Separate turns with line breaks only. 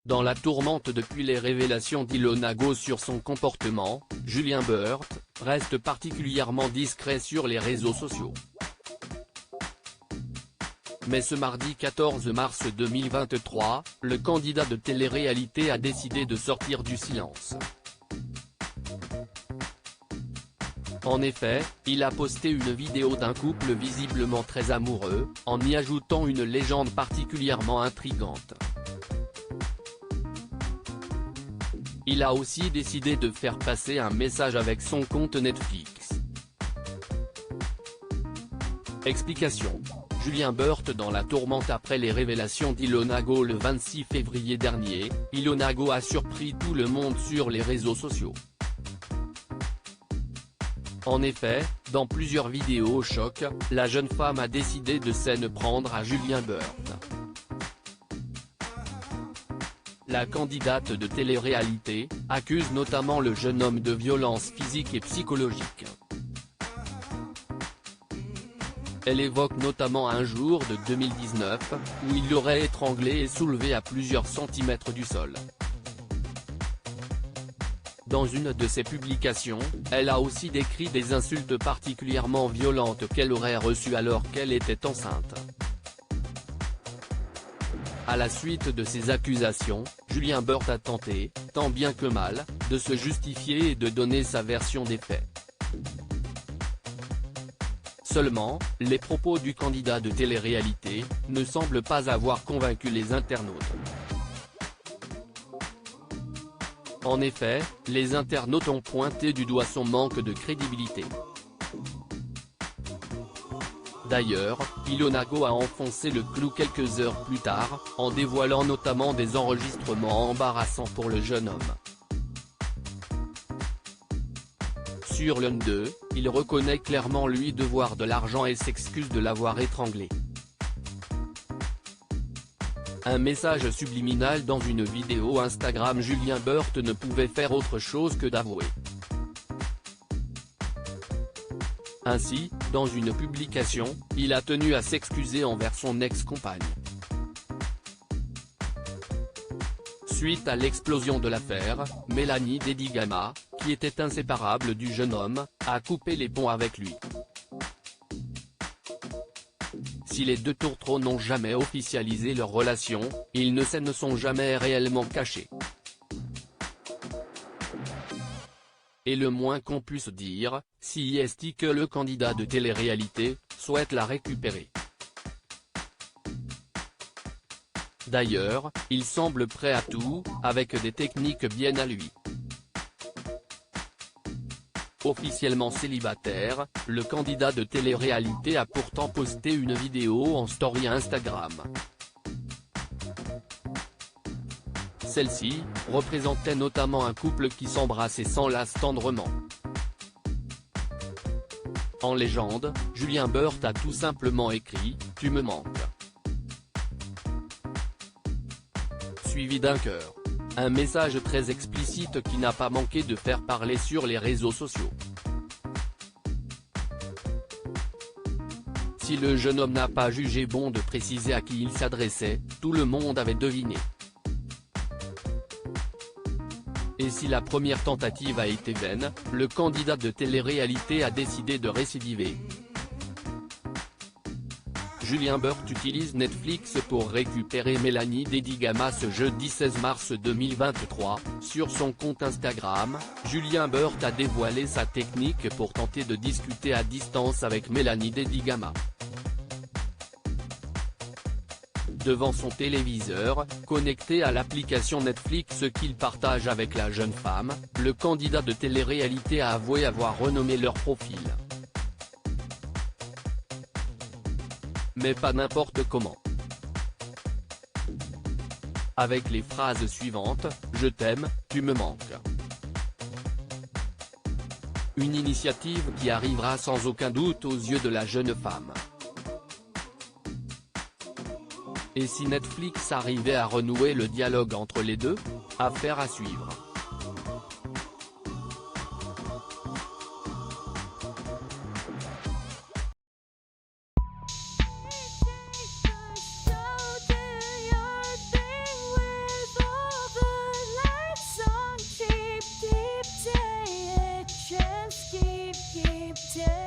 Dans la tourmente depuis les révélations d'Ilona Go sur son comportement, Julien Burt reste particulièrement discret sur les réseaux sociaux. Mais ce mardi 14 mars 2023, le candidat de télé-réalité a décidé de sortir du silence. En effet, il a posté une vidéo d'un couple visiblement très amoureux, en y ajoutant une légende particulièrement intrigante. Il a aussi décidé de faire passer un message avec son compte Netflix. Explication. Julien Burt dans la tourmente après les révélations d'Ilona Go le 26 février dernier, Ilona Go a surpris tout le monde sur les réseaux sociaux. En effet, dans plusieurs vidéos choc, la jeune femme a décidé de s'en prendre à Julien Burt. La candidate de télé-réalité accuse notamment le jeune homme de violences physiques et psychologiques. Elle évoque notamment un jour de 2019, où il l'aurait étranglé et soulevé à plusieurs centimètres du sol. Dans une de ses publications, elle a aussi décrit des insultes particulièrement violentes qu'elle aurait reçues alors qu'elle était enceinte. À la suite de ces accusations, Julien Burt a tenté, tant bien que mal, de se justifier et de donner sa version des faits. Seulement, les propos du candidat de télé-réalité ne semblent pas avoir convaincu les internautes. En effet, les internautes ont pointé du doigt son manque de crédibilité. D'ailleurs, Ilona Go a enfoncé le clou quelques heures plus tard, en dévoilant notamment des enregistrements embarrassants pour le jeune homme. Sur l'un d'eux, il reconnaît clairement lui devoir de l'argent et s'excuse de l'avoir étranglé. Un message subliminal dans une vidéo Instagram. Julien Burt ne pouvait faire autre chose que d'avouer. Ainsi, dans une publication, il a tenu à s'excuser envers son ex-compagne. Suite à l'explosion de l'affaire, Mélanie Dedigama, qui était inséparable du jeune homme, a coupé les ponts avec lui. Si les deux tourtereaux n'ont jamais officialisé leur relation, ils ne se sont jamais réellement cachés. Et le moins qu'on puisse dire, si est que le candidat de télé-réalité souhaite la récupérer. D'ailleurs, il semble prêt à tout, avec des techniques bien à lui. Officiellement célibataire, le candidat de télé-réalité a pourtant posté une vidéo en story Instagram. Celle-ci représentait notamment un couple qui s'embrasse et s'enlace tendrement. En légende, Julien Burt a tout simplement écrit « Tu me manques », suivi d'un cœur. Un message très explicite qui n'a pas manqué de faire parler sur les réseaux sociaux. Si le jeune homme n'a pas jugé bon de préciser à qui il s'adressait, tout le monde avait deviné. Et si la première tentative a été vaine, le candidat de télé-réalité a décidé de récidiver. Julien Burt utilise Netflix pour récupérer Mélanie Dedigama ce jeudi 16 mars 2023, sur son compte Instagram, Julien Burt a dévoilé sa technique pour tenter de discuter à distance avec Mélanie Dedigama. Devant son téléviseur, connecté à l'application Netflix qu'il partage avec la jeune femme, le candidat de télé-réalité a avoué avoir renommé leur profil. Mais pas n'importe comment. Avec les phrases suivantes, « Je t'aime, tu me manques ». Une initiative qui arrivera sans aucun doute aux yeux de la jeune femme. Et si Netflix arrivait à renouer le dialogue entre les deux? Affaire à suivre.
tienne.